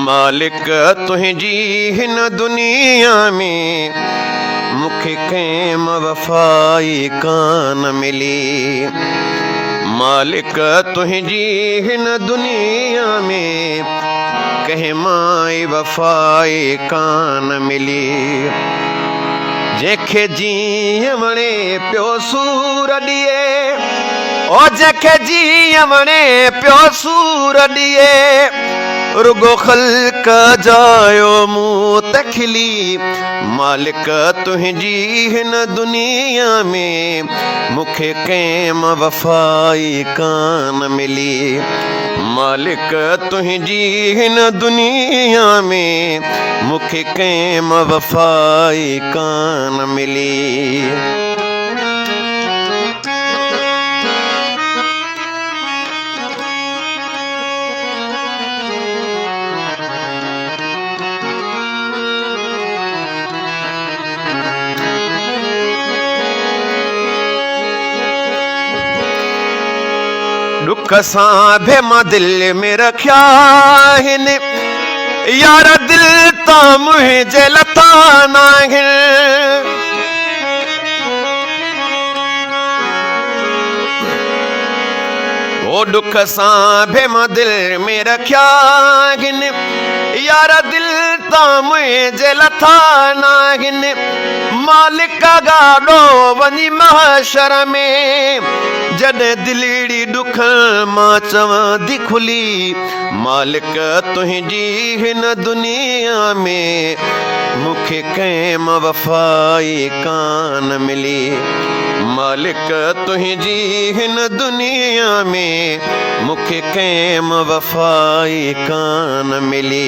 मालिक तुंहिंजी हिन दुनिया में मूंखे कंहिं वफ़ाई कान मिली। मालिक तुंहिंजी हिन दुनिया में कंहिं माई वफ़ाई कान मिली। जंहिंखे जीअं वणे पियो सूर ॾिए, ओ जंहिंखे जीअं वणे पियो सूर ॾिए, रुगो ख़ल्क़ जायो मूं त खिली। मालिक तुंहिंजी हिन दुनिया में मूंखे कंहिं वफ़ाई कान मिली। मालिक तुंहिंजी हिन दुनिया में मूंखे कंहिं वफ़ाई कान मिली। दुख सां भे मां दिल में रखिया आहिनि, यार दिल तां मुंहिंजे लथा नाहिनि। ओ दुख सां भे मां दिल में रखिया आहिनि, यार दिल तां मुंहिंजे लथा नाहिनि। मालिक गाॾो वञी महशर में, जॾहिं दिलड़ी दुख मां चवंदी खुली। मालिक तुंहिंजी हिन दुनिया में मूंखे कंहिं वफ़ाई कान मिली। मालिक तुंहिंजी हिन दुनिया में मूंखे कंहिं वफ़ाई कान मिली।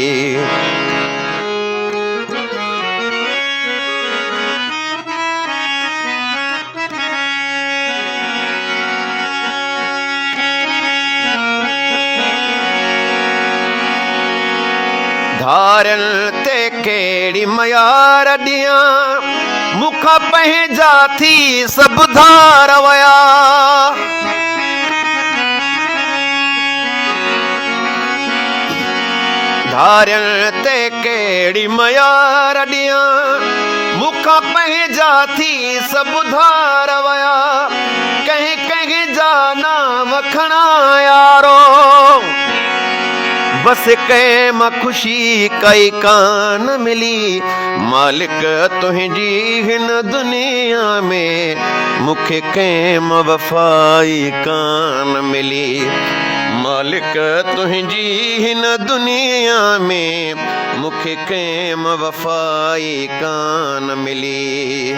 धारनि ते कहिड़ी मयार ॾियां, मूंखां पंहिंजा थी सभु धार वया। धारनि ते कहिड़ी मयार ॾियां, मूंखां पंहिंजा थी सभु धार वया। कंहिं कंहिं जा नाम खणा यारो, बस कंहिं मां ख़ुशी कई कान मिली। मालिक तुंहिंजी हिन दुनिया में मूंखे कंहिं वफ़ाई कान मिली। मालिक तुंहिंजी हिन दुनिया में मूंखे कंहिं वफ़ाई कान मिली।